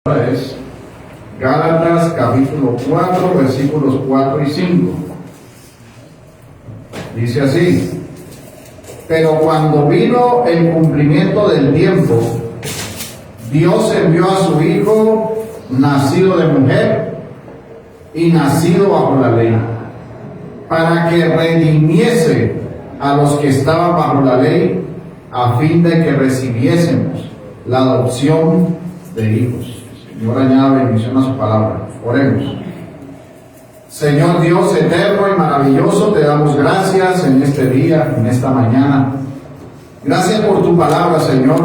Es Gálatas capítulo 4 versículos 4 y 5. Dice así: pero cuando vino el cumplimiento del tiempo, Dios envió a su Hijo, nacido de mujer y nacido bajo la ley, para que redimiese a los que estaban bajo la ley, a fin de que recibiésemos la adopción de hijos. Señor, añada bendición a su palabra. Oremos. Señor Dios eterno y maravilloso, te damos gracias en este día, en esta mañana. Gracias por tu palabra, Señor,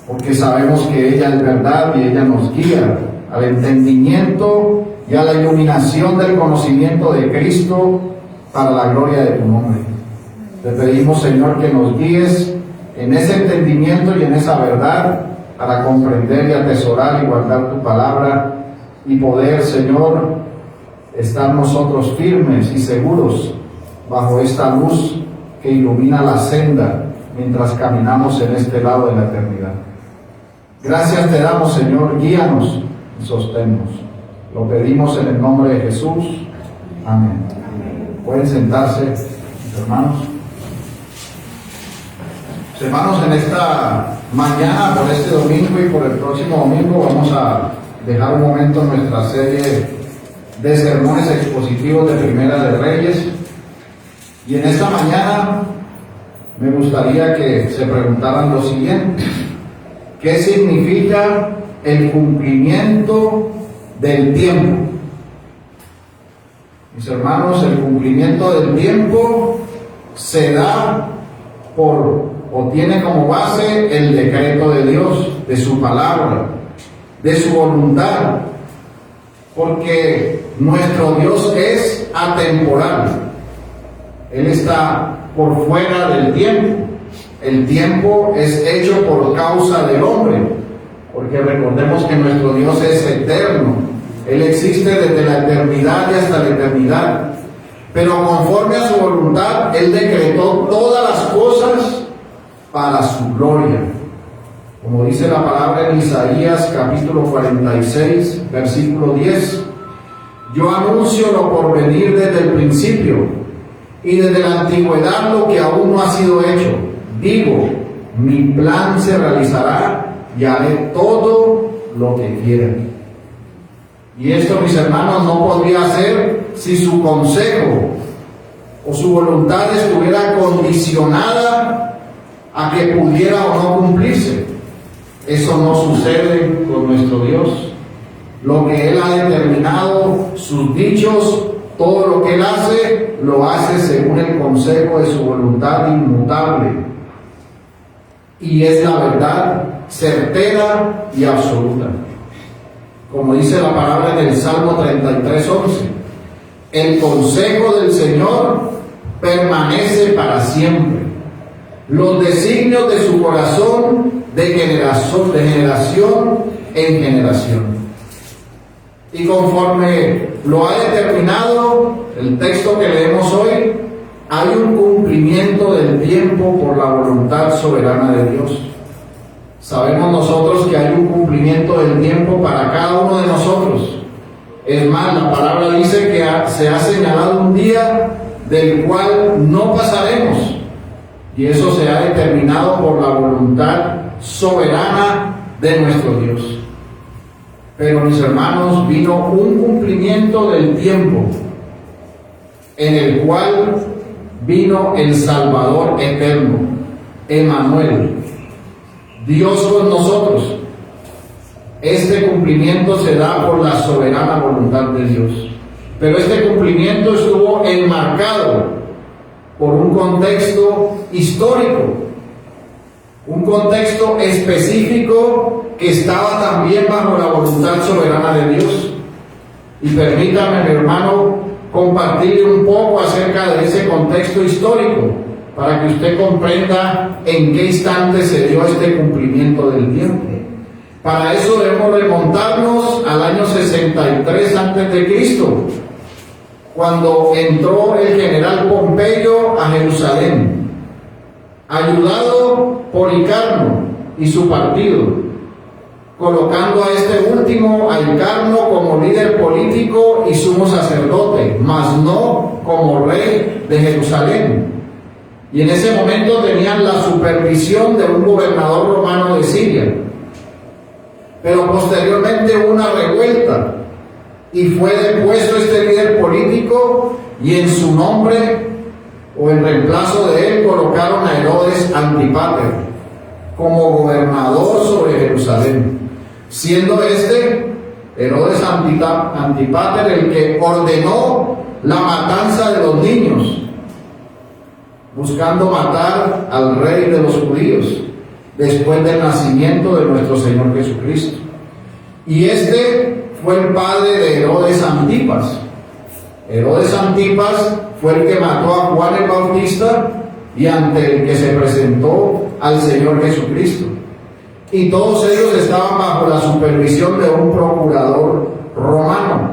porque sabemos que ella es verdad y ella nos guía al entendimiento y a la iluminación del conocimiento de Cristo para la gloria de tu nombre. Te pedimos, Señor, que nos guíes en ese entendimiento y en esa verdad, para comprender y atesorar y guardar tu palabra y poder, Señor, estar nosotros firmes y seguros bajo esta luz que ilumina la senda mientras caminamos en este lado de la eternidad. Gracias te damos, Señor, guíanos y sosténnos. Lo pedimos en el nombre de Jesús. Amén. Pueden sentarse, mis hermanos. Hermanos, en esta mañana, por este domingo y por el próximo domingo, vamos a dejar un momento en nuestra serie de sermones expositivos de Primera de Reyes. Y en esta mañana me gustaría que se preguntaran lo siguiente: ¿qué significa el cumplimiento del tiempo? Mis hermanos, el cumplimiento del tiempo se da o tiene como base el decreto de Dios, de su palabra, de su voluntad, porque nuestro Dios es atemporal. Él está por fuera del tiempo. El tiempo es hecho por causa del hombre, porque recordemos que nuestro Dios es eterno. Él existe desde la eternidad y hasta la eternidad, pero conforme a su voluntad, Él decretó todas las cosas para su gloria. Como dice la palabra en Isaías capítulo 46, versículo 10: yo anuncio lo por venir desde el principio, y desde la antigüedad lo que aún no ha sido hecho. Digo, mi plan se realizará y haré todo lo que quiera. Y esto, mis hermanos, no podría ser si su consejo o su voluntad estuviera condicionada a que pudiera o no cumplirse. Eso no sucede con nuestro Dios. Lo que Él ha determinado, sus dichos, todo lo que Él hace, lo hace según el consejo de su voluntad inmutable. Y es la verdad certera y absoluta. Como dice la palabra en el Salmo 33:11, el consejo del Señor permanece para siempre, los designios de su corazón de generación en generación. Y conforme lo ha determinado el texto que leemos hoy, hay un cumplimiento del tiempo por la voluntad soberana de Dios. Sabemos nosotros que hay un cumplimiento del tiempo para cada uno de nosotros. Es más, la palabra dice que se ha señalado un día del cual no pasaremos. Y eso se ha determinado por la voluntad soberana de nuestro Dios. Pero, mis hermanos, vino un cumplimiento del tiempo en el cual vino el Salvador eterno, Emmanuel, Dios con nosotros. Este cumplimiento se da por la soberana voluntad de Dios. Pero este cumplimiento estuvo enmarcado por un contexto histórico, un contexto específico que estaba también bajo la voluntad soberana de Dios. Y permítame, mi hermano, compartirle un poco acerca de ese contexto histórico, para que usted comprenda en qué instante se dio este cumplimiento del tiempo. Para eso debemos remontarnos al año 63 a.C., cuando entró el general Pompeyo a Jerusalén, ayudado por Icarno y su partido, colocando a este último mas no como rey de Jerusalén. Y en ese momento tenían la supervisión de un gobernador romano de Siria. Pero posteriormente hubo una revuelta y fue depuesto este líder político, y en su nombre o en reemplazo de él colocaron a Herodes Antipater como gobernador sobre Jerusalén, siendo Herodes Antipater el que ordenó la matanza de los niños, buscando matar al rey de los judíos después del nacimiento de nuestro Señor Jesucristo. Y fue el padre de Herodes Antipas. Herodes Antipas fue el que mató a Juan el Bautista y ante el que se presentó al Señor Jesucristo. Y todos ellos estaban bajo la supervisión de un procurador romano.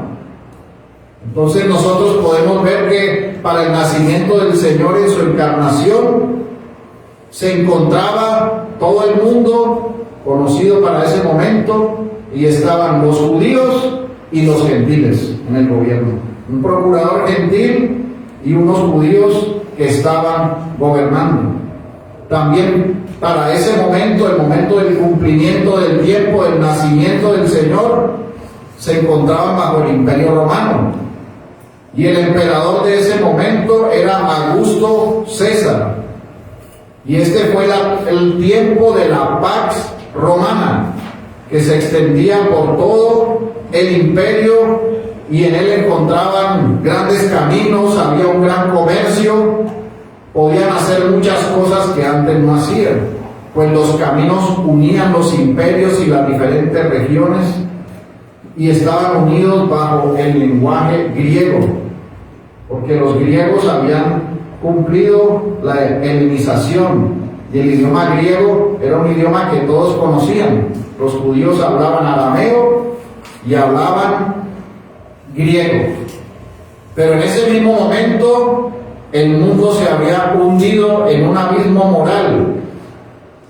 Entonces nosotros podemos ver que para el nacimiento del Señor en su encarnación se encontraba todo el mundo conocido para ese momento, y estaban los judíos y los gentiles en el gobierno. Un procurador gentil y unos judíos que estaban gobernando. También para ese momento, el momento del cumplimiento del tiempo del nacimiento del Señor, se encontraban bajo el Imperio Romano. Y el emperador de ese momento era Augusto César. Y fue el tiempo de la Pax Romana, que se extendía por todo el imperio, y en él encontraban grandes caminos, había un gran comercio, podían hacer muchas cosas que antes no hacían, pues los caminos unían los imperios y las diferentes regiones, y estaban unidos bajo el lenguaje griego, porque los griegos habían cumplido la helenización, y el idioma griego era un idioma que todos conocían. Los judíos hablaban arameo y hablaban griego. Pero en ese mismo momento el mundo se había hundido en un abismo moral,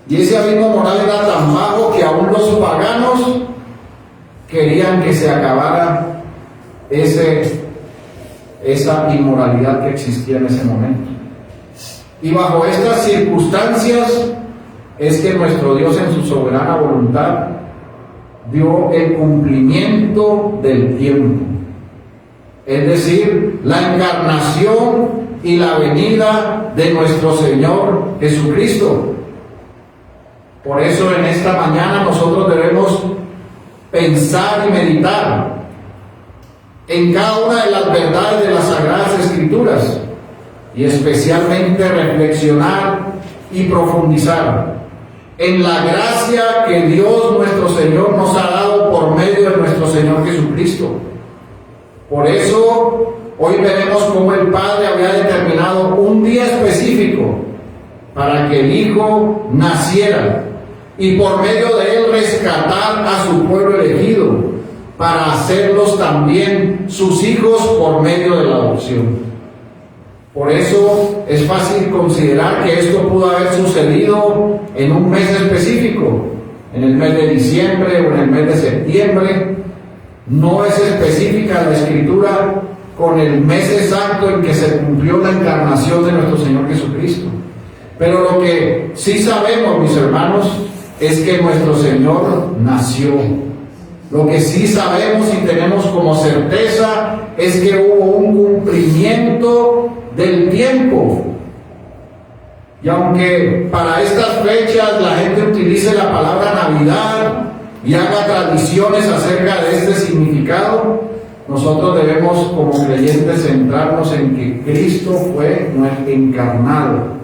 y ese abismo moral era tan bajo que aún los paganos querían que se acabara esa inmoralidad que existía en ese momento. Y bajo estas circunstancias es que nuestro Dios, en su soberana voluntad, dio el cumplimiento del tiempo, es decir, la encarnación y la venida de nuestro Señor Jesucristo. Por eso en esta mañana nosotros debemos pensar y meditar en cada una de las verdades de las Sagradas Escrituras, y especialmente reflexionar y profundizar en la gracia que Dios nuestro Señor nos ha dado por medio de nuestro Señor Jesucristo. Por eso hoy veremos cómo el Padre había determinado un día específico para que el Hijo naciera, y por medio de él rescatar a su pueblo elegido, para hacerlos también sus hijos por medio de la adopción. Por eso es fácil considerar que esto pudo haber sucedido en un mes específico, en el mes de diciembre o en el mes de septiembre. No es específica la Escritura con el mes exacto en que se cumplió la encarnación de nuestro Señor Jesucristo. Pero lo que sí sabemos, mis hermanos, es que nuestro Señor nació. Lo que sí sabemos y tenemos como certeza es que hubo un cumplimiento del tiempo. Y aunque para estas fechas la gente utilice la palabra Navidad y haga tradiciones acerca de este significado, nosotros debemos como creyentes centrarnos en que Cristo fue encarnado,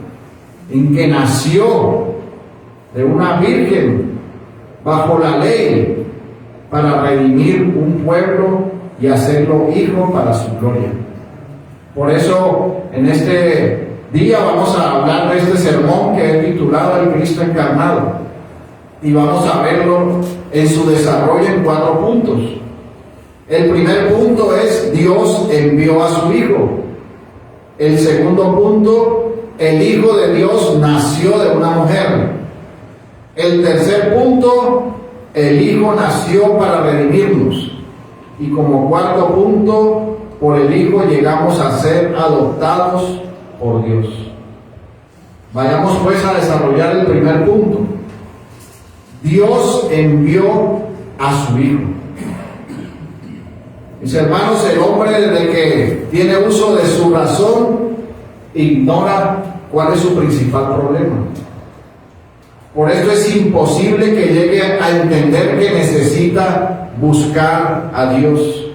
en que nació de una virgen bajo la ley para redimir un pueblo y hacerlo hijo para su gloria. Por eso en este día vamos a hablar de este sermón que he titulado El Cristo Encarnado, y vamos a verlo en su desarrollo en 4 puntos. El primer punto es: Dios envió a su Hijo. El segundo punto: el Hijo de Dios nació de una mujer. El tercer punto: el Hijo nació para redimirnos. Y como cuarto punto: por el Hijo llegamos a ser adoptados por Dios. Vayamos pues a desarrollar el primer punto. Dios envió a su Hijo. Mis hermanos, el hombre desde que tiene uso de su razón ignora cuál es su principal problema. Por esto es imposible que llegue a entender que necesita buscar a Dios.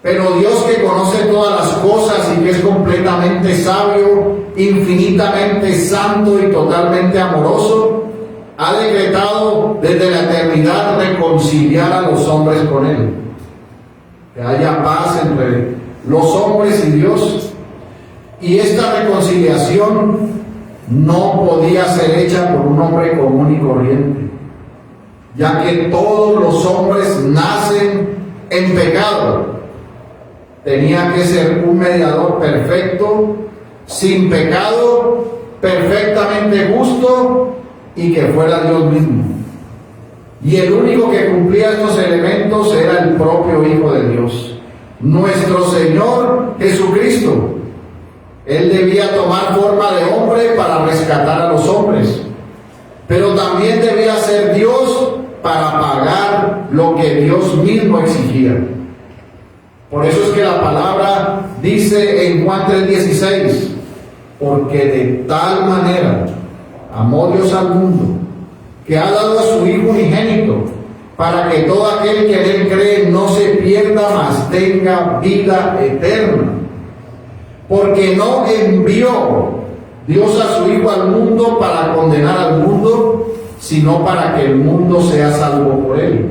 Pero Dios, que conoce todas las cosas y que es completamente sabio, infinitamente santo y totalmente amoroso, ha decretado desde la eternidad reconciliar a los hombres con Él. Que haya paz entre los hombres y Dios. Y esta reconciliación no podía ser hecha por un hombre común y corriente, ya que todos los hombres nacen en pecado. Tenía que ser un mediador perfecto, sin pecado, perfectamente justo y que fuera Dios mismo. Y el único que cumplía estos elementos era el propio Hijo de Dios, nuestro Señor Jesucristo. Él debía tomar forma de hombre para rescatar a los hombres, pero también debía ser Dios para pagar lo que Dios mismo exigía. Por eso es que la palabra dice en Juan 3:16, porque de tal manera amó Dios al mundo, que ha dado a su Hijo unigénito, para que todo aquel que en Él cree no se pierda, mas tenga vida eterna. Porque no envió Dios a su Hijo al mundo para condenar al mundo, sino para que el mundo sea salvo por Él.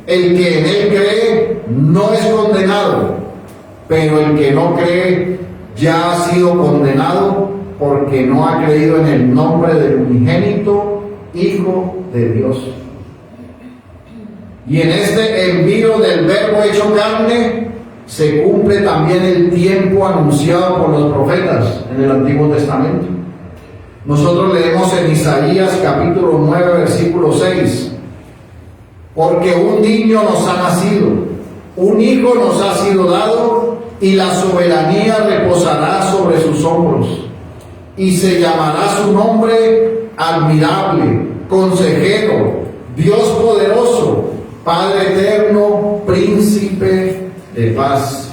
El que en Él cree no es condenado, pero el que no cree ya ha sido condenado, porque no ha creído en el nombre del unigénito Hijo de Dios. Y en este envío del Verbo hecho carne se cumple también el tiempo anunciado por los profetas en el Antiguo Testamento. Nosotros leemos en Isaías capítulo 9, versículo 6, porque un niño nos ha nacido, un hijo nos ha sido dado, y la soberanía reposará sobre sus hombros, y se llamará su nombre Admirable, Consejero, Dios poderoso, Padre eterno, Príncipe de paz.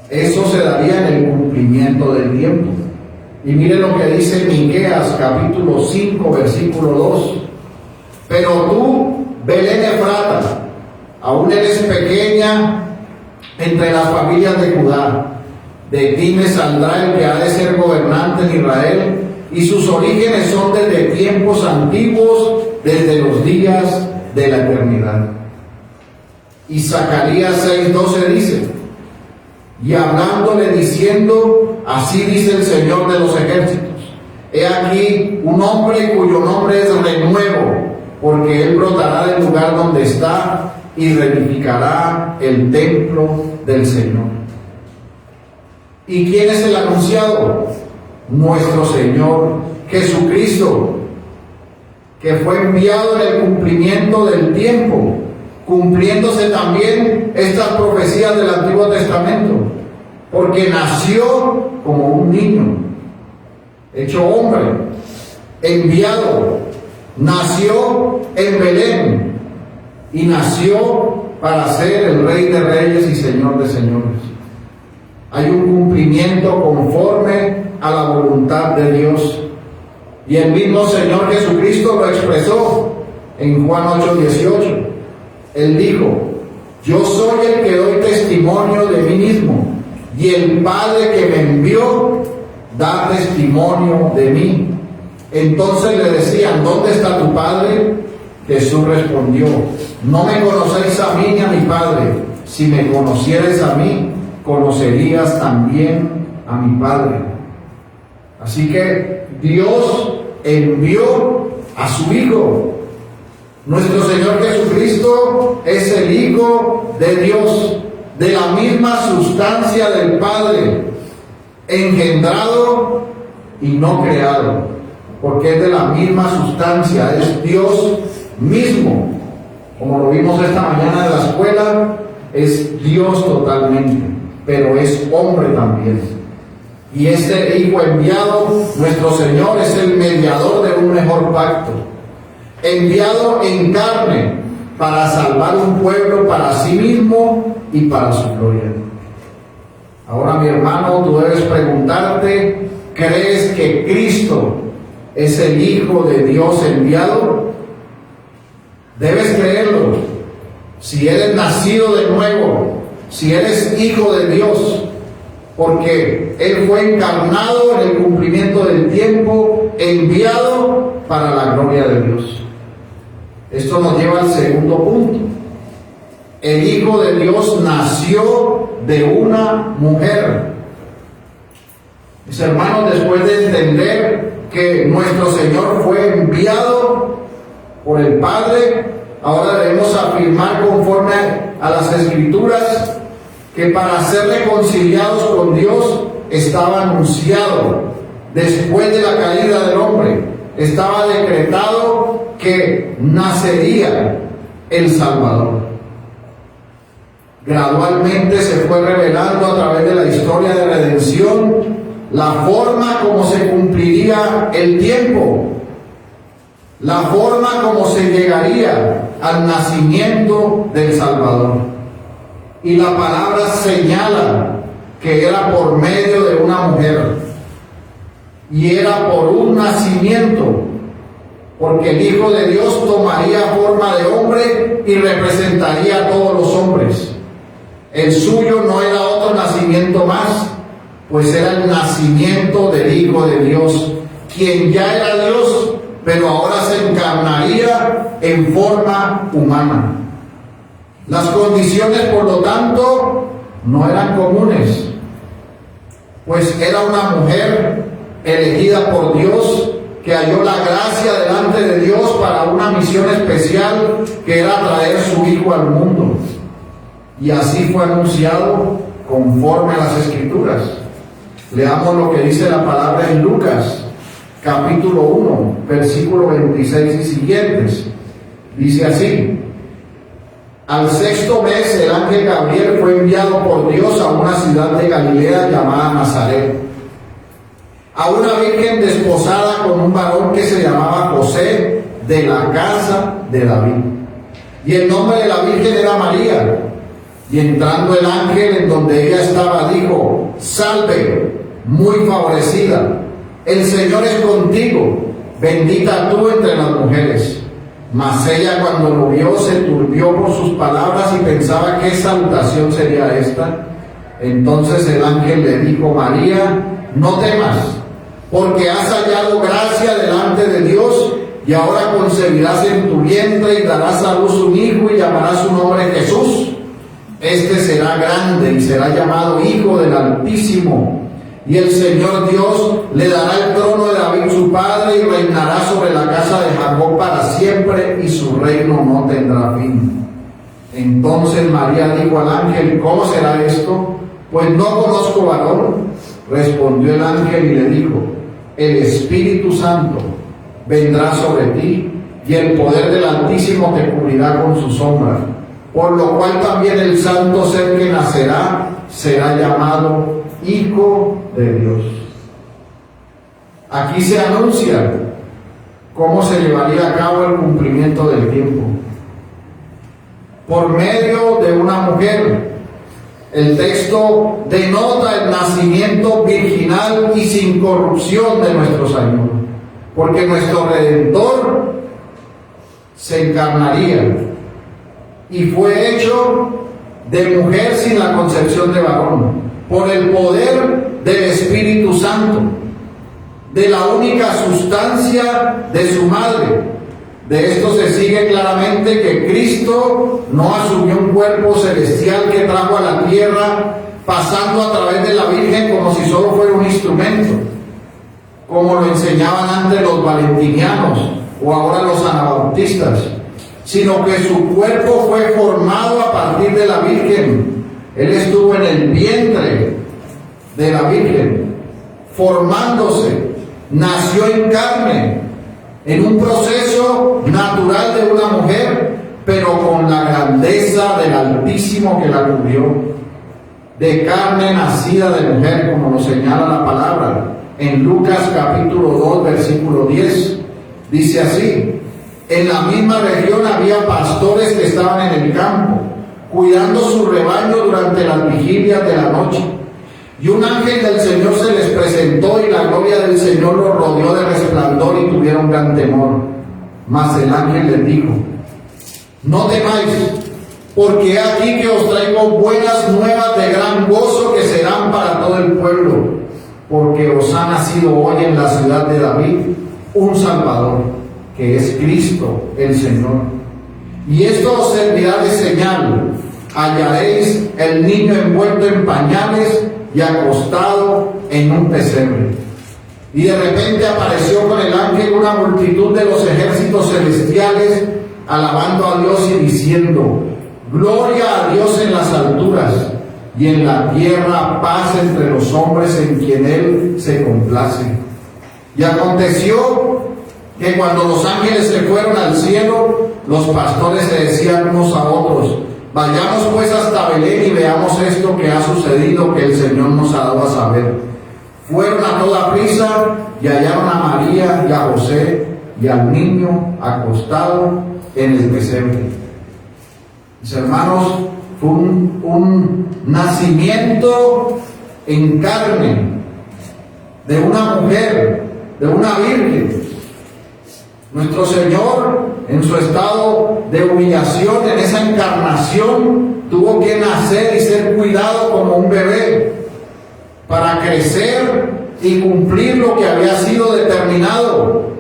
Eso se daría en el cumplimiento del tiempo. Y mire lo que dice Miqueas capítulo 5 versículo 2. Pero tú, Belén Efrata, aún eres pequeña entre las familias de Judá. De ti me saldrá el que ha de ser gobernante en Israel, y sus orígenes son desde tiempos antiguos, desde los días de la eternidad. Y Zacarías 6:12 dice, y hablándole diciendo, así dice el Señor de los ejércitos, he aquí un hombre cuyo nombre es Renuevo, porque él brotará del lugar donde está y reedificará el templo del Señor. ¿Y quién es el anunciado? Nuestro Señor Jesucristo, que fue enviado en el cumplimiento del tiempo, cumpliéndose también estas profecías del Antiguo Testamento, porque nació como un niño, hecho hombre, enviado, nació en Belén y nació para ser el Rey de Reyes y Señor de Señores. Hay un cumplimiento conforme a la voluntad de Dios, y el mismo Señor Jesucristo lo expresó en Juan 8:18. Él dijo, yo soy el que doy testimonio de mí mismo, y el Padre que me envió da testimonio de mí. Entonces le decían, ¿dónde está tu Padre? Jesús respondió, no me conocéis a mí ni a mi Padre. Si me conocieres a mí, conocerías también a mi Padre. Así que Dios envió a su Hijo. Nuestro Señor Jesucristo es el Hijo de Dios, de la misma sustancia del Padre, engendrado y no creado, porque es de la misma sustancia, es Dios mismo. Como lo vimos esta mañana en la escuela, es Dios totalmente, pero es hombre también. Y este Hijo enviado, nuestro Señor, es el mediador de un mejor pacto, enviado en carne para salvar un pueblo para sí mismo y para su gloria. Ahora, mi hermano, tú debes preguntarte, ¿crees que Cristo es el Hijo de Dios enviado? Debes creerlo. Si eres nacido de nuevo, si eres hijo de Dios, porque Él fue encarnado en el cumplimiento del tiempo, enviado para la gloria de Dios. Esto nos lleva al segundo punto. El Hijo de Dios nació de una mujer. Mis hermanos, después de entender que nuestro Señor fue enviado por el Padre, ahora debemos afirmar conforme a las Escrituras que para ser reconciliados con Dios estaba anunciado después de la caída del hombre, estaba decretado que nacería el Salvador. Gradualmente se fue revelando a través de la historia de redención la forma como se cumpliría el tiempo, la forma como se llegaría al nacimiento del Salvador. Y la palabra señala que era por medio de una mujer, y era por un nacimiento, porque el Hijo de Dios tomaría forma de hombre y representaría a todos los hombres. El suyo no era otro nacimiento más, pues era el nacimiento del Hijo de Dios, quien ya era Dios, pero ahora se encarnaría en forma humana. Las condiciones, por lo tanto, no eran comunes, pues era una mujer elegida por Dios, que halló la gracia delante de Dios para una misión especial, que era traer su Hijo al mundo. Y así fue anunciado conforme a las Escrituras. Leamos lo que dice la palabra en Lucas, capítulo 1, versículo 26 y siguientes. Dice así: al sexto mes el ángel Gabriel fue enviado por Dios a una ciudad de Galilea llamada Nazaret, a una virgen desposada con un varón que se llamaba José, de la casa de David. Y el nombre de la virgen era María. Y entrando el ángel en donde ella estaba, dijo: salve, muy favorecida, el Señor es contigo, bendita tú entre las mujeres. Mas ella, cuando lo vio, se turbió por sus palabras y pensaba qué salutación sería esta. Entonces el ángel le dijo: María, no temas, porque has hallado gracia delante de Dios, y ahora concebirás en tu vientre y darás a luz un hijo y llamarás su nombre Jesús. Este será grande y será llamado Hijo del Altísimo. Y el Señor Dios le dará el trono de David su padre, y reinará sobre la casa de Jacob para siempre, y su reino no tendrá fin. Entonces María dijo al ángel: ¿cómo será esto? Pues no conozco varón. Respondió el ángel y le dijo: el Espíritu Santo vendrá sobre ti, y el poder del Altísimo te cubrirá con su sombra. Por lo cual también el santo ser que nacerá será llamado Hijo de Dios. Aquí se anuncia cómo se llevaría a cabo el cumplimiento del tiempo. Por medio de una mujer. El texto denota el nacimiento virginal y sin corrupción de nuestro Señor, porque nuestro Redentor se encarnaría y fue hecho de mujer sin la concepción de varón, por el poder del Espíritu Santo, de la única sustancia de su madre. De esto se sigue claramente que Cristo no asumió un cuerpo celestial que trajo a la tierra pasando a través de la Virgen como si solo fuera un instrumento, como lo enseñaban antes los valentinianos o ahora los anabautistas, sino que su cuerpo fue formado a partir de la Virgen. Él estuvo en el vientre de la Virgen, formándose, nació en carne, en un proceso natural de una mujer, pero con la grandeza grandeza del Altísimo que la cubrió, de carne nacida de mujer, como lo señala la palabra. En Lucas capítulo 2, versículo 10, dice así: en la misma región había pastores que estaban en el campo, cuidando su rebaño durante las vigilias de la noche. Y un ángel del Señor se les presentó, y la gloria del Señor los rodeó de resplandor, y tuvieron gran temor. Mas el ángel les dijo: no temáis, porque he aquí que os traigo buenas nuevas de gran gozo, que serán para todo el pueblo, porque os ha nacido hoy en la ciudad de David un Salvador, que es Cristo el Señor. Y esto os servirá de señal: hallaréis el niño envuelto en pañales y acostado en un pesebre. Y de repente apareció con el ángel una multitud de los ejércitos celestiales, alabando a Dios y diciendo: gloria a Dios en las alturas, y en la tierra paz entre los hombres en quien Él se complace. Y aconteció que cuando los ángeles se fueron al cielo, los pastores se decían unos a otros: vayamos pues hasta Belén y veamos esto que ha sucedido, que el Señor nos ha dado a saber. Fueron a toda prisa y hallaron a María y a José y al niño acostado en el pesebre. Mis hermanos, fue un nacimiento en carne de una mujer, de una virgen. Nuestro Señor, en su estado de humillación, en esa encarnación, tuvo que nacer y ser cuidado como un bebé para crecer y cumplir lo que había sido determinado.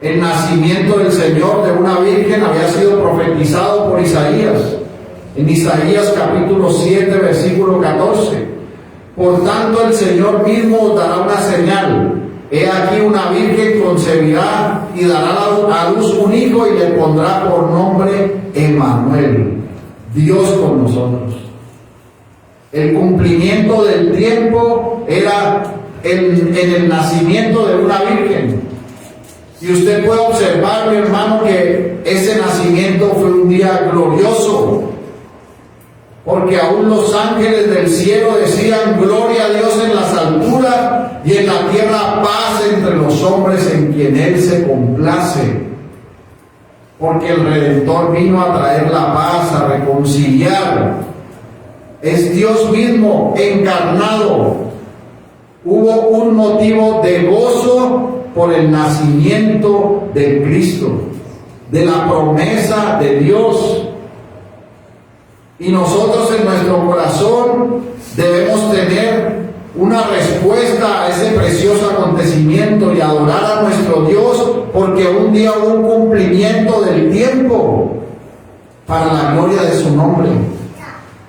El nacimiento del Señor de una virgen había sido profetizado por Isaías, en Isaías capítulo 7, versículo 14. Por tanto, el Señor mismo os dará una señal: he aquí una virgen concebirá y dará a luz un hijo, y le pondrá por nombre Emmanuel, Dios con nosotros. El cumplimiento del tiempo era en el nacimiento de una virgen. Y usted puede observar, mi hermano, que ese nacimiento fue un día glorioso, porque aún los ángeles del cielo decían: gloria a Dios en las alturas, y en la tierra paz entre los hombres en quien Él se complace. Porque el Redentor vino a traer la paz, a reconciliar. Es Dios mismo encarnado. Hubo un motivo de gozo por el nacimiento de Cristo, de la promesa de Dios. Y nosotros en nuestro corazón debemos tener una respuesta a ese precioso acontecimiento y adorar a nuestro Dios, porque un día hubo un cumplimiento del tiempo para la gloria de su nombre.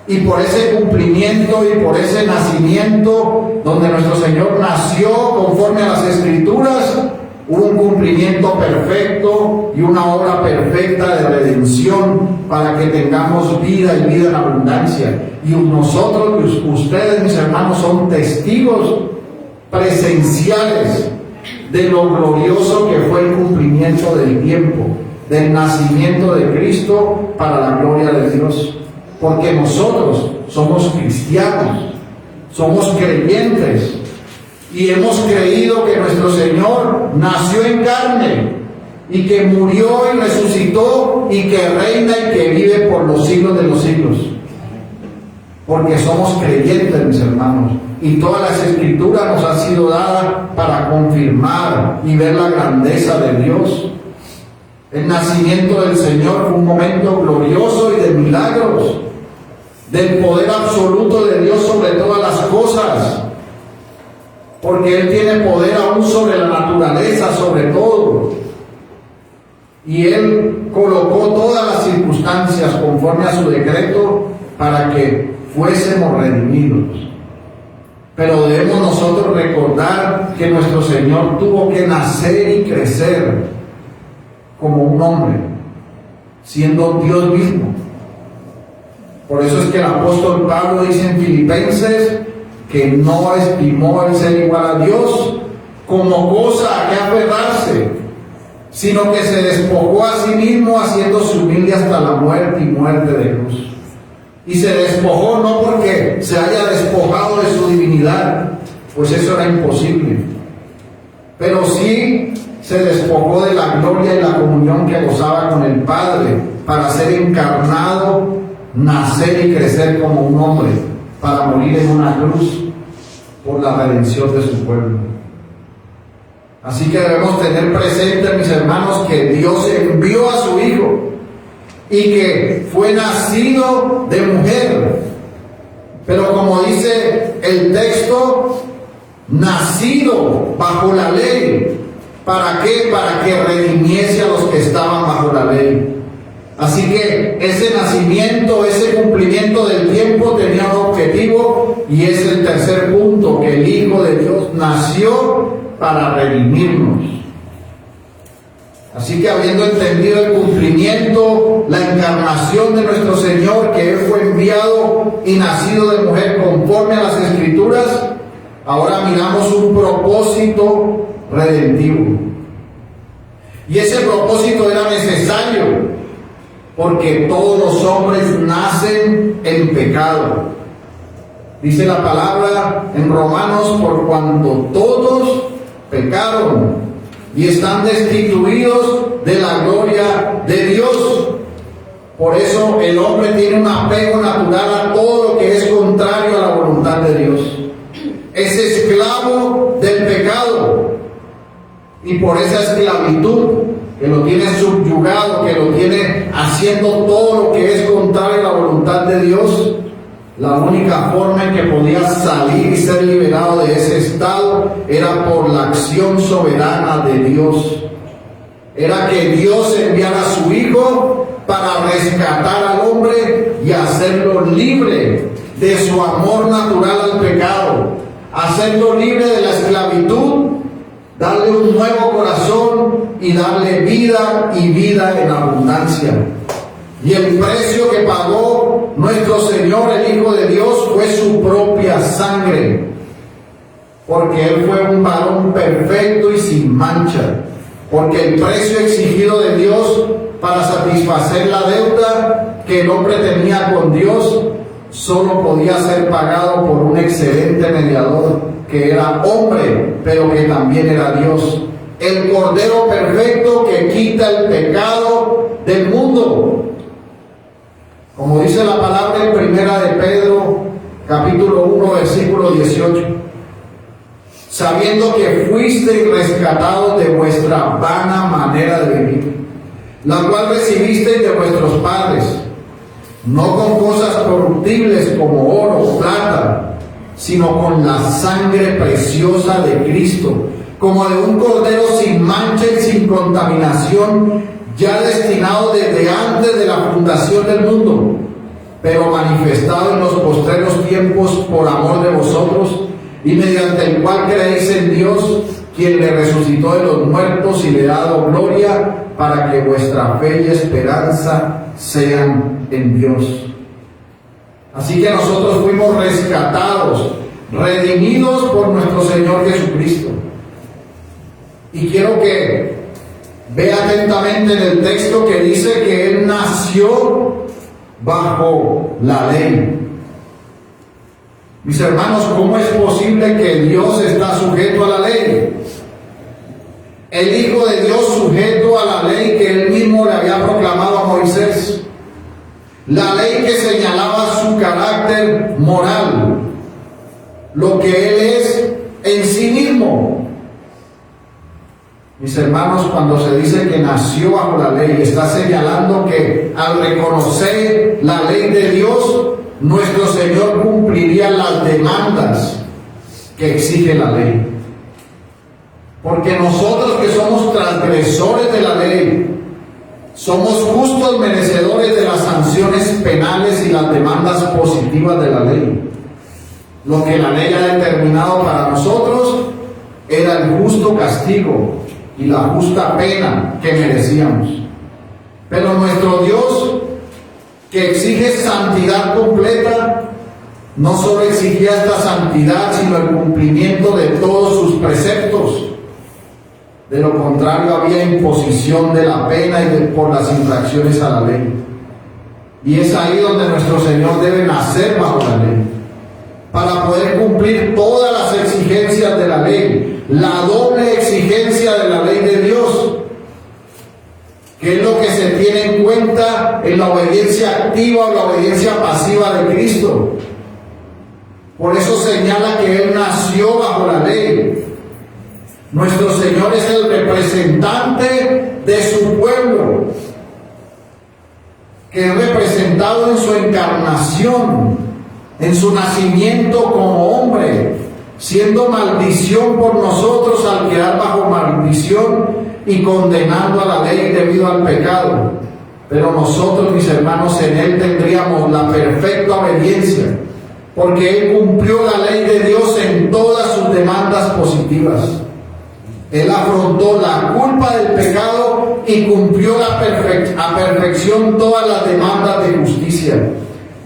Y por ese cumplimiento y por ese nacimiento, donde nuestro Señor nació conforme a las Escrituras, hubo un cumplimiento perfecto y una obra perfecta de redención para que tengamos vida y vida en abundancia. Y nosotros, ustedes, mis hermanos, son testigos presenciales de lo glorioso que fue el cumplimiento del tiempo, del nacimiento de Cristo para la gloria de Dios. Porque nosotros somos cristianos, somos creyentes, y hemos creído que nuestro Señor nació en carne, y que murió y resucitó, y que reina y que vive por los siglos de los siglos. Porque somos creyentes, mis hermanos, y todas las Escrituras nos han sido dadas para confirmar y ver la grandeza de Dios. El nacimiento del Señor fue un momento glorioso y de milagros, del poder absoluto de Dios sobre todas las cosas, porque Él tiene poder aún sobre la naturaleza, sobre todo. Y Él colocó todas las circunstancias conforme a su decreto para que fuésemos redimidos. Pero debemos nosotros recordar que nuestro Señor tuvo que nacer y crecer como un hombre, siendo Dios mismo. Por eso es que el apóstol Pablo dice en Filipenses que no estimó el ser igual a Dios como cosa a que aferrarse, sino que se despojó a sí mismo, haciéndose humilde hasta la muerte y muerte de cruz. Y se despojó no porque se haya despojado de su divinidad, pues eso era imposible, pero sí se despojó de la gloria y la comunión que gozaba con el Padre para ser encarnado, nacer y crecer como un hombre, para morir en una cruz por la redención de su pueblo. Así que debemos tener presente, mis hermanos, que Dios envió a su Hijo y que fue nacido de mujer. Pero como dice el texto, nacido bajo la ley. ¿Para qué? Para que redimiese a los que estaban bajo la ley. Así que ese nacimiento, ese cumplimiento del tiempo tenía un objetivo, y es el tercer punto, que el Hijo de Dios nació para redimirnos. Así que, habiendo entendido el cumplimiento, la encarnación de nuestro Señor, que Él fue enviado y nacido de mujer conforme a las Escrituras, ahora miramos un propósito redentivo. Y ese propósito era necesario, porque todos los hombres nacen en pecado. Dice la palabra en Romanos: por cuanto todos pecaron y están destituidos de la gloria de Dios. Por eso el hombre tiene un apego natural a todo lo que es contrario a la voluntad de Dios. Es esclavo del pecado, y por esa esclavitud que lo tiene subyugado, que lo tiene haciendo todo lo que es contrario a la voluntad de Dios, la única forma en que podía salir y ser liberado de ese estado era por la acción soberana de Dios. Era que Dios enviara a su Hijo para rescatar al hombre y hacerlo libre de su amor natural al pecado, hacerlo libre de la esclavitud, darle un nuevo corazón y darle vida, y vida en abundancia. Y el precio que pagó nuestro Señor, el Hijo de Dios, fue su propia sangre, porque Él fue un varón perfecto y sin mancha, porque el precio exigido de Dios para satisfacer la deuda que el hombre tenía con Dios solo podía ser pagado por un excelente mediador, que era hombre, pero que también era Dios, el Cordero perfecto que quita el pecado del mundo. Como dice la palabra en Primera de Pedro, capítulo 1, versículo 18: sabiendo que fuisteis rescatados de vuestra vana manera de vivir, la cual recibisteis de vuestros padres, no con cosas corruptibles como oro o plata, sino con la sangre preciosa de Cristo, como de un cordero sin mancha y sin contaminación, ya destinado desde antes de la fundación del mundo, pero manifestado en los postreros tiempos por amor de vosotros, y mediante el cual creéis en Dios, quien le resucitó de los muertos y le ha dado gloria, para que vuestra fe y esperanza sean en Dios. Así que nosotros fuimos rescatados, redimidos por nuestro Señor Jesucristo. Y quiero que vea atentamente en el texto que dice que Él nació bajo la ley. Mis hermanos, ¿cómo es posible que Dios está sujeto a la ley? El Hijo de Dios sujeto a la ley que Él mismo le había proclamado a Moisés. La ley que señalaba su carácter moral, lo que Él es en sí mismo. Mis hermanos, cuando se dice que nació bajo la ley, está señalando que al reconocer la ley de Dios, nuestro Señor cumpliría las demandas que exige la ley. Porque nosotros, que somos transgresores de la ley, somos justos merecedores de las sanciones penales y las demandas positivas de la ley. Lo que la ley ha determinado para nosotros era el justo castigo y la justa pena que merecíamos. Pero nuestro Dios, que exige santidad completa, no solo exigía esta santidad, sino el cumplimiento de todos sus preceptos, De lo contrario, había imposición de la pena por las infracciones a la ley. Y es ahí donde nuestro Señor debe nacer bajo la ley, para poder cumplir todas las exigencias de la ley, la doble exigencia de la ley de Dios, que es lo que se tiene en cuenta en la obediencia activa o la obediencia pasiva de Cristo. Por eso señala que Él nació bajo la ley. Nuestro Señor es el representante de su pueblo, que es representado en su encarnación, en su nacimiento como hombre, siendo maldición por nosotros al quedar bajo maldición y condenando a la ley debido al pecado. Pero nosotros, mis hermanos, en Él tendríamos la perfecta obediencia, porque Él cumplió la ley de Dios en todas sus demandas positivas. Él afrontó la culpa del pecado y cumplió a perfección todas las demandas de justicia.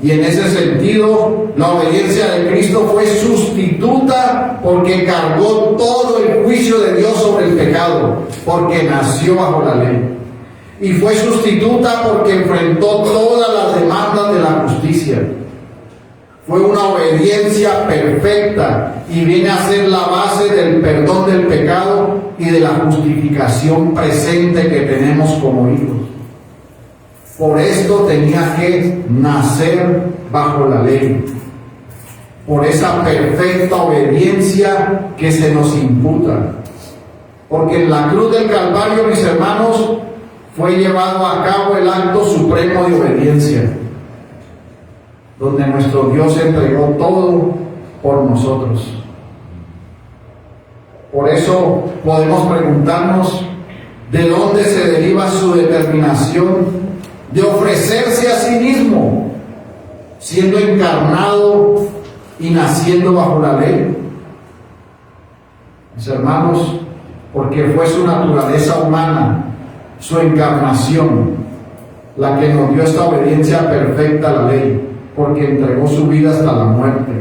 Y en ese sentido, la obediencia de Cristo fue sustituta, porque cargó todo el juicio de Dios sobre el pecado, porque nació bajo la ley. Y fue sustituta porque enfrentó todas las demandas de la justicia. Fue una obediencia perfecta y viene a ser la base del perdón del pecado y de la justificación presente que tenemos como hijos. Por esto tenía que nacer bajo la ley, por esa perfecta obediencia que se nos imputa. Porque en la cruz del Calvario, mis hermanos, fue llevado a cabo el acto supremo de obediencia, donde nuestro Dios entregó todo por nosotros. Por eso podemos preguntarnos de dónde se deriva su determinación de ofrecerse a sí mismo, siendo encarnado y naciendo bajo la ley. Mis hermanos, porque fue su naturaleza humana, su encarnación, la que nos dio esta obediencia perfecta a la ley, porque entregó su vida hasta la muerte.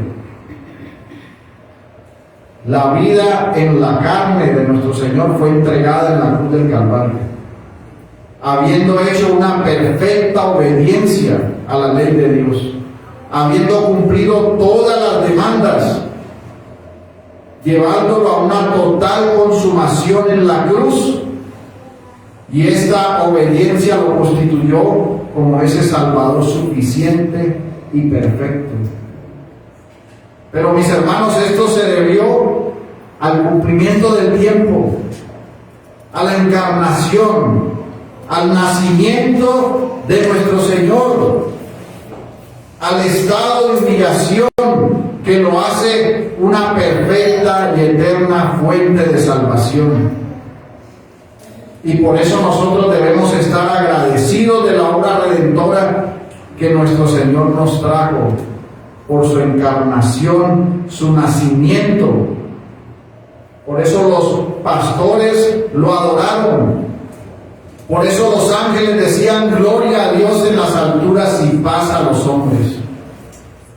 La vida en la carne de nuestro Señor fue entregada en la cruz del Calvario, habiendo hecho una perfecta obediencia a la ley de Dios, habiendo cumplido todas las demandas, llevándolo a una total consumación en la cruz, y esta obediencia lo constituyó como ese Salvador suficiente y perfecto. Pero, mis hermanos, esto se debió al cumplimiento del tiempo, a la encarnación, al nacimiento de nuestro Señor, al estado de humillación que lo hace una perfecta y eterna fuente de salvación. Y por eso nosotros debemos estar agradecidos de la obra redentora que nuestro Señor nos trajo, por su encarnación, su nacimiento. Por eso los pastores lo adoraron. Por eso los ángeles decían: gloria a Dios en las alturas y paz a los hombres.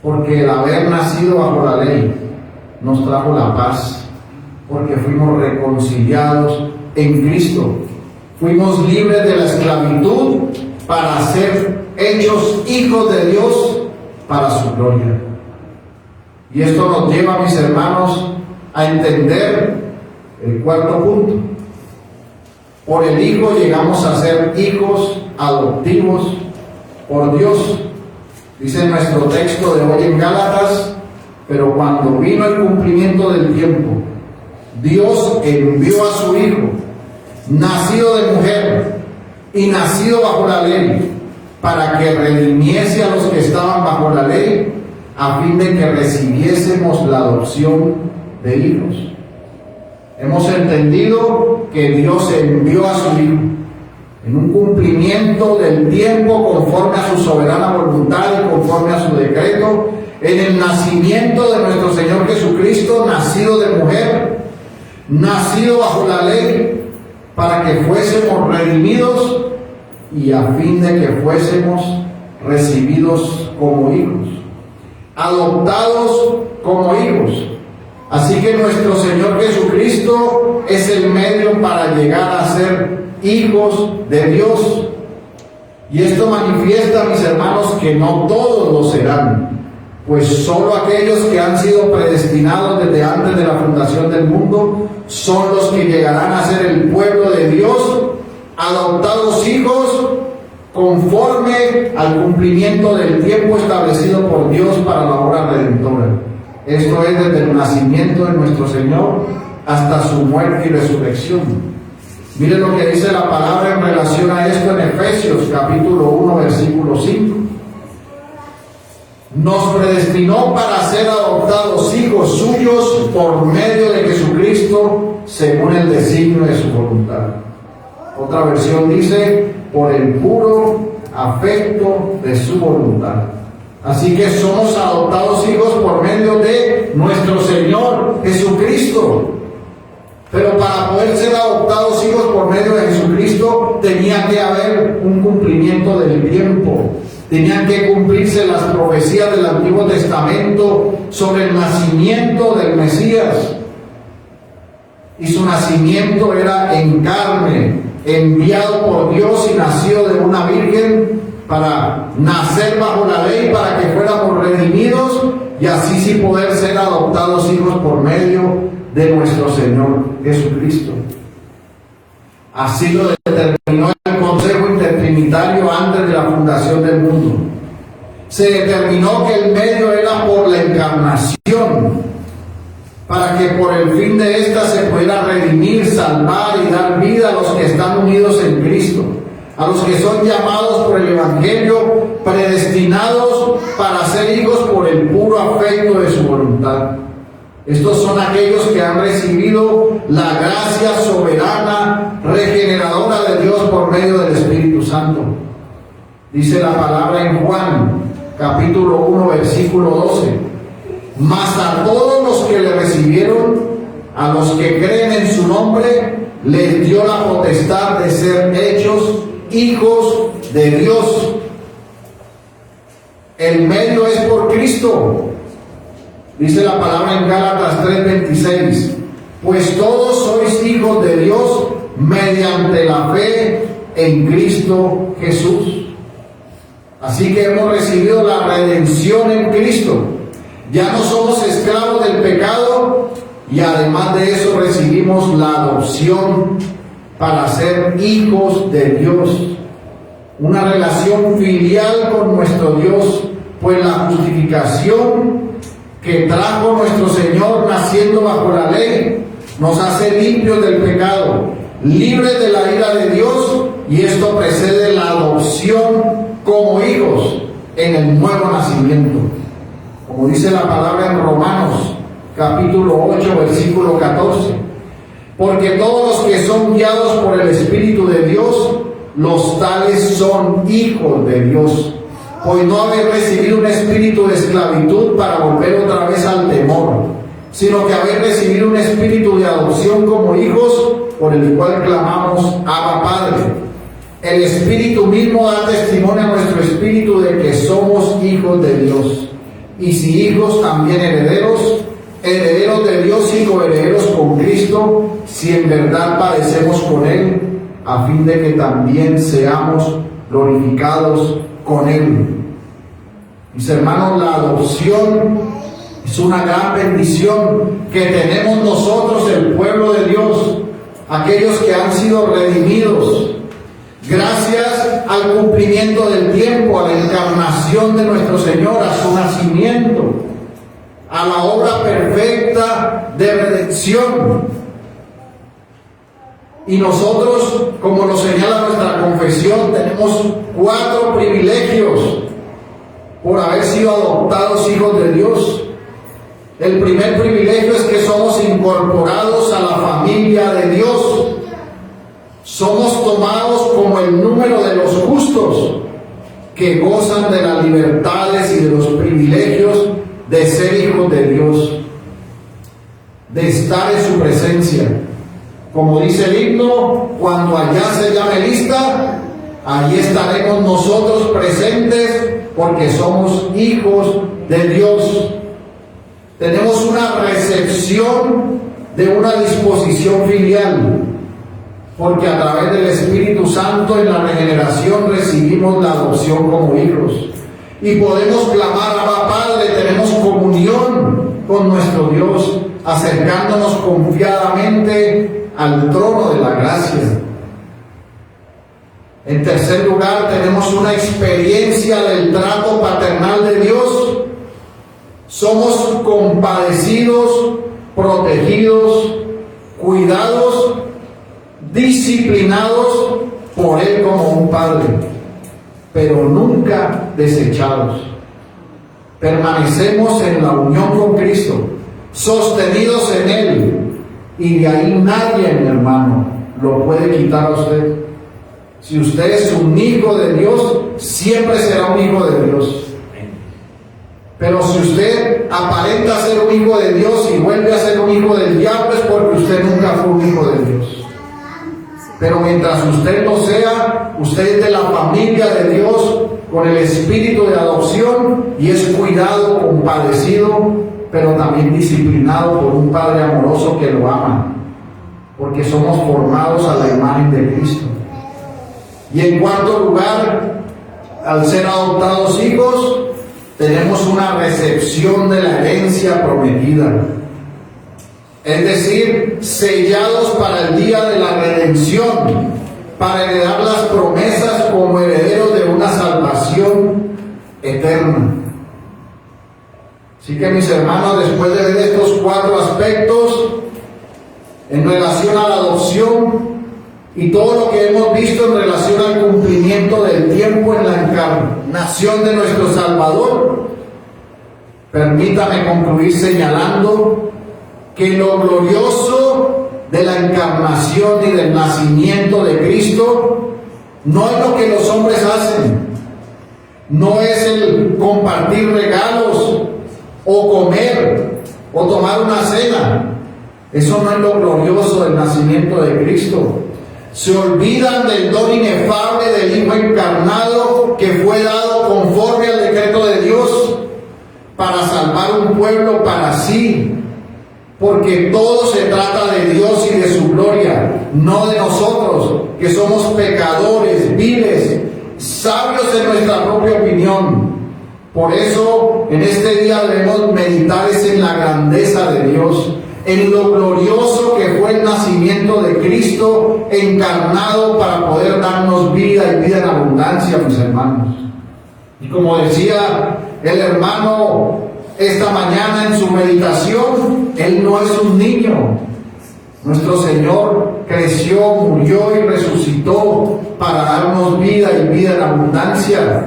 Porque el haber nacido bajo la ley nos trajo la paz, porque fuimos reconciliados en Cristo. Fuimos libres de la esclavitud para ser hechos hijos de Dios para su gloria. Y esto nos lleva, mis hermanos, a entender el cuarto punto. Por el Hijo llegamos a ser hijos adoptivos por Dios. Dice nuestro texto de hoy en Gálatas: pero cuando vino el cumplimiento del tiempo, Dios envió a su Hijo, nacido de mujer y nacido bajo la ley, para que redimiese a los que estaban bajo la ley, a fin de que recibiésemos la adopción de hijos. Hemos entendido que Dios envió a su Hijo en un cumplimiento del tiempo, conforme a su soberana voluntad y conforme a su decreto, en el nacimiento de nuestro Señor Jesucristo, nacido de mujer, nacido bajo la ley, para que fuésemos redimidos y a fin de que fuésemos recibidos como hijos, adoptados como hijos, Así que nuestro Señor Jesucristo es el medio para llegar a ser hijos de Dios. Y esto manifiesta, mis hermanos, que no todos lo serán, pues solo aquellos que han sido predestinados desde antes de la fundación del mundo son los que llegarán a ser el pueblo de Dios, adoptados hijos conforme al cumplimiento del tiempo establecido por Dios para la obra redentora. Esto es desde el nacimiento de nuestro Señor hasta su muerte y resurrección. Miren lo que dice la palabra en relación a esto en Efesios capítulo 1 versículo 5. Nos predestinó para ser adoptados hijos suyos por medio de Jesucristo según el designio de su voluntad. Otra versión dice, por el puro afecto de su voluntad. Así que somos adoptados hijos por medio de nuestro Señor Jesucristo. Pero para poder ser adoptados hijos por medio de Jesucristo tenía que haber un cumplimiento del tiempo. Tenían que cumplirse las profecías del Antiguo Testamento sobre el nacimiento del Mesías. Y su nacimiento era en carne, enviado por Dios y nacido de una virgen para nacer bajo la ley, para que fuéramos redimidos y así sí poder ser adoptados hijos por medio de nuestro Señor Jesucristo. Así lo determinó el Consejo Intertrinitario antes de la fundación del mundo. Se determinó que el medio era por la encarnación, para que por el fin de ésta se pudiera redimir, salvar y dar vida a los que están unidos en Cristo, a los que son llamados por el Evangelio, predestinados para ser hijos por el puro afecto de su voluntad. Estos son aquellos que han recibido la gracia soberana, regeneradora de Dios por medio del Espíritu Santo. Dice la palabra en Juan, capítulo 1, versículo 12. Mas a todos los que le recibieron, a los que creen en su nombre, les dio la potestad de ser hechos hijos de Dios. El medio es por Cristo. Dice la palabra en Gálatas 3:26, pues todos sois hijos de Dios mediante la fe en Cristo Jesús. Así que hemos recibido la redención en Cristo. Ya no somos esclavos del pecado y además de eso recibimos la adopción para ser hijos de Dios. Una relación filial con nuestro Dios, pues la justificación que trajo nuestro Señor naciendo bajo la ley nos hace limpios del pecado, libres de la ira de Dios, y esto precede la adopción como hijos en el nuevo nacimiento. Como dice la palabra en Romanos capítulo 8 versículo 14, porque todos los que son guiados por el Espíritu de Dios, los tales son hijos de Dios. Pues no haber recibido un espíritu de esclavitud para volver otra vez al temor, sino que haber recibido un espíritu de adopción como hijos, por el cual clamamos Abba Padre. El Espíritu mismo da testimonio a nuestro espíritu de que somos hijos de Dios. Y si hijos, también herederos, herederos de Dios y coherederos con Cristo, si en verdad padecemos con Él, a fin de que también seamos glorificados con Él. Mis hermanos, la adopción es una gran bendición que tenemos nosotros, el pueblo de Dios, aquellos que han sido redimidos, gracias al cumplimiento del tiempo, a la encarnación de nuestro Señor, a su nacimiento, a la obra perfecta de redención. Y nosotros, como lo señala nuestra confesión, tenemos 4 privilegios por haber sido adoptados hijos de Dios. El primer privilegio es que somos incorporados a la familia de Dios. Somos tomados como el número de los justos que gozan de las libertades y de los privilegios de ser hijos de Dios, de estar en su presencia. Como dice el himno, cuando allá se llame lista, allí estaremos nosotros presentes porque somos hijos de Dios. tenemos una recepción de una disposición filial, porque a través del Espíritu Santo en la regeneración recibimos la adopción como hijos y podemos clamar: Abba Padre. Tenemos comunión con nuestro Dios, acercándonos confiadamente al trono de la gracia. En tercer lugar, tenemos una experiencia del trato paternal de Dios. Somos compadecidos, protegidos, cuidados, disciplinados por Él como un Padre, pero nunca desechados. Permanecemos en la unión con Cristo, sostenidos en Él, y de ahí nadie, mi hermano, lo puede quitar a usted. Si usted es un hijo de Dios, siempre será un hijo de Dios. Pero si usted aparenta ser un hijo de Dios y vuelve a ser un hijo del diablo, es porque usted nunca fue un hijo de Dios. Pero mientras usted lo sea, usted es de la familia de Dios, con el espíritu de adopción, y es cuidado, compadecido, pero también disciplinado por un Padre amoroso que lo ama, porque somos formados a la imagen de Cristo. Y en cuarto lugar, al ser adoptados hijos, tenemos una recepción de la herencia prometida. Es decir, sellados para el día de la redención, para heredar las promesas como herederos de una salvación eterna. Así que, mis hermanos, después de ver estos cuatro aspectos en relación a la adopción y todo lo que hemos visto en relación al cumplimiento del tiempo en la encarnación de nuestro Salvador, permítame concluir señalando que lo glorioso de la encarnación y del nacimiento de Cristo no es lo que los hombres hacen, no es el compartir regalos o comer o tomar una cena. Eso no es lo glorioso del nacimiento de Cristo. Se olvidan del don inefable del Hijo encarnado que fue dado conforme al decreto de Dios para salvar un pueblo para sí, porque todo se trata de Dios y de su gloria, no de nosotros, que somos pecadores, viles, sabios en nuestra propia opinión. Por eso, en este día debemos meditar en la grandeza de Dios, en lo glorioso que fue el nacimiento de Cristo encarnado para poder darnos vida y vida en abundancia, mis hermanos. Y como decía el hermano esta mañana en su meditación, Él no es un niño. Nuestro Señor creció, murió y resucitó para darnos vida y vida en abundancia.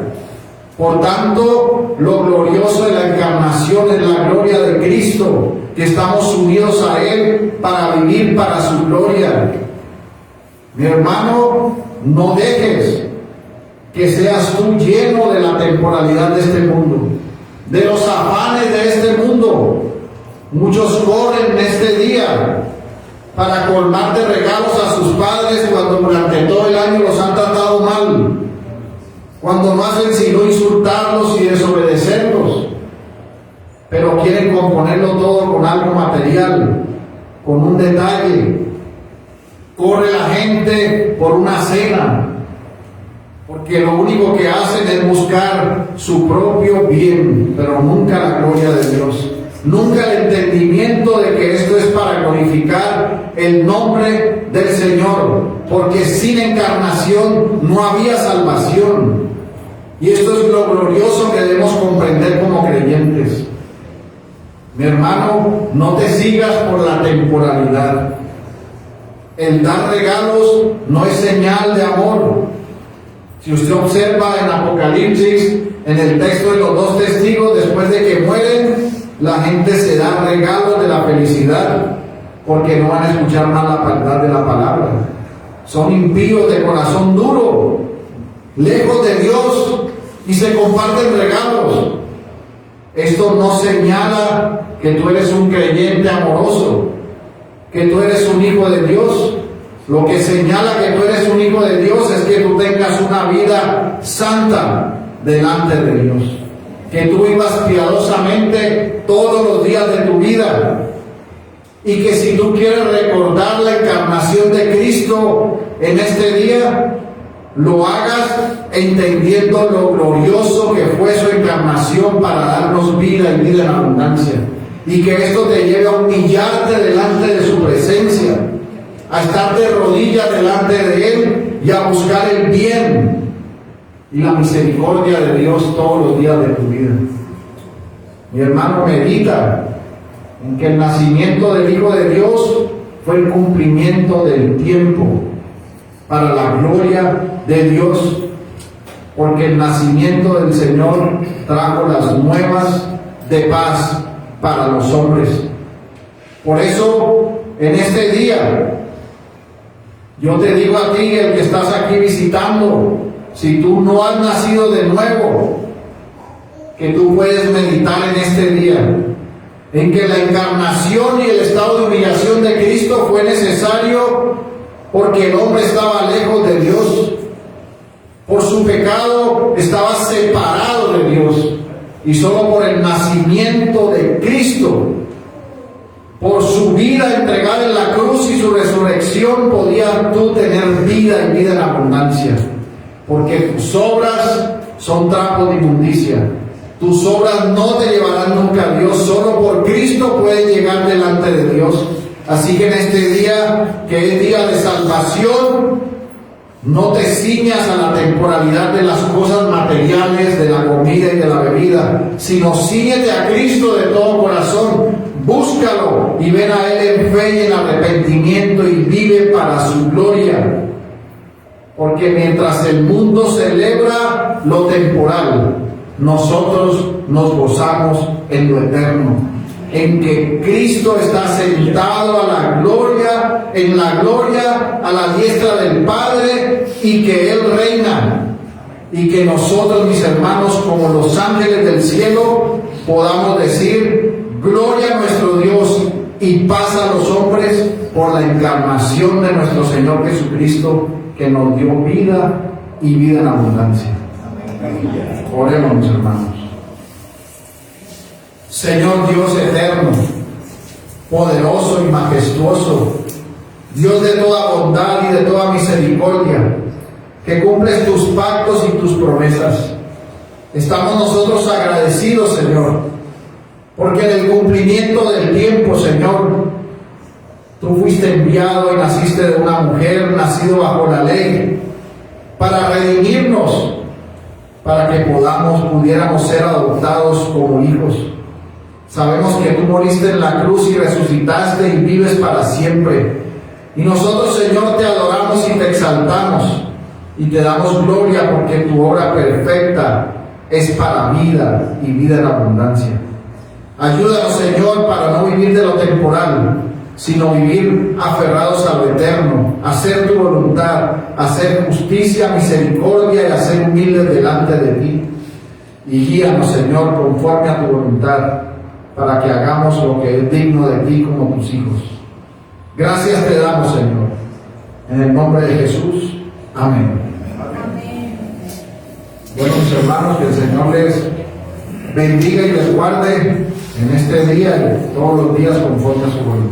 Por tanto, lo glorioso de la encarnación es la gloria de Cristo, que estamos unidos a Él para vivir para su gloria. Mi hermano, no dejes que seas tú lleno de la temporalidad de este mundo, de los afanes de este mundo. Muchos corren en este día para colmar de regalos a sus padres cuando durante todo el año los han tratado mal, cuando no hacen sino insultarlos y desobedecerlos, pero quieren componerlo todo con algo material, con un detalle. Corre la gente por una cena, porque lo único que hacen es buscar su propio bien, pero nunca la gloria de Dios, nunca el entendimiento de que esto es para glorificar el nombre del Señor, porque sin encarnación no había salvación. Y esto es lo glorioso que debemos comprender como creyentes. Mi hermano, no te sigas por la temporalidad. El dar regalos no es señal de amor. Si usted observa en Apocalipsis, en el texto de los dos testigos, después de que mueren, la gente se da regalos de la felicidad, porque no van a escuchar más la verdad de la palabra. Son impíos de corazón duro, lejos de Dios, y se comparten regalos. Esto no señala que tú eres un creyente amoroso, que tú eres un hijo de Dios. Lo que señala que tú eres un hijo de Dios es que tú tengas una vida santa delante de Dios, que tú vivas piadosamente todos los días de tu vida, y que si tú quieres recordar la encarnación de Cristo en este día, lo hagas entendiendo lo glorioso que fue su encarnación para darnos vida y vida en abundancia, y que esto te lleve a humillarte delante de su presencia, a estar de rodillas delante de Él y a buscar el bien y la misericordia de Dios todos los días de tu vida. Mi hermano, medita en que el nacimiento del Hijo de Dios fue el cumplimiento del tiempo para la gloria de Dios, porque el nacimiento del Señor trajo las nuevas de paz para los hombres. Por eso, en este día, yo te digo a ti, el que estás aquí visitando, si tú no has nacido de nuevo, que tú puedes meditar en este día, en que la encarnación y el estado de humillación de Cristo fue necesario porque el hombre estaba lejos de Dios. Por su pecado estaba separado de Dios, y solo por el nacimiento de Cristo, por su vida entregada en la cruz y su resurrección, podías tú tener vida y vida en abundancia, porque tus obras son trapos de inmundicia. Tus obras no te llevarán nunca a Dios. Solo por Cristo puedes llegar delante de Dios. Así que en este día, que es día de salvación, no te ciñas a la temporalidad de las cosas materiales, de la comida y de la bebida, sino cíñete a Cristo de todo corazón. Búscalo y ven a Él en fe y en arrepentimiento, y vive para su gloria. Porque mientras el mundo celebra lo temporal, nosotros nos gozamos en lo eterno, en que Cristo está sentado a la gloria, en la gloria a la diestra del Padre, y que Él reina, y que nosotros, mis hermanos, como los ángeles del cielo, podamos decir: gloria a nuestro Dios y paz a los hombres, por la encarnación de nuestro Señor Jesucristo, que nos dio vida y vida en abundancia. Oremos, mis hermanos. Señor Dios eterno, poderoso y majestuoso, Dios de toda bondad y de toda misericordia, que cumples tus pactos y tus promesas, estamos nosotros agradecidos, Señor, porque en el cumplimiento del tiempo, Señor, tú fuiste enviado y naciste de una mujer, nacido bajo la ley, para redimirnos, para que pudiéramos ser adoptados como hijos. Sabemos que tú moriste en la cruz y resucitaste y vives para siempre. Y nosotros, Señor, te adoramos y te exaltamos y te damos gloria, porque tu obra perfecta es para vida y vida en abundancia. Ayúdanos, Señor, para no vivir de lo temporal, sino vivir aferrados a lo eterno, hacer tu voluntad, hacer justicia, misericordia y hacer humildes delante de ti. Y guíanos, Señor, conforme a tu voluntad, para que hagamos lo que es digno de ti como tus hijos. Gracias te damos, Señor, en el nombre de Jesús. Amén. Bueno, mis hermanos, que el Señor les bendiga y les guarde en este día y todos los días conforme a su voluntad.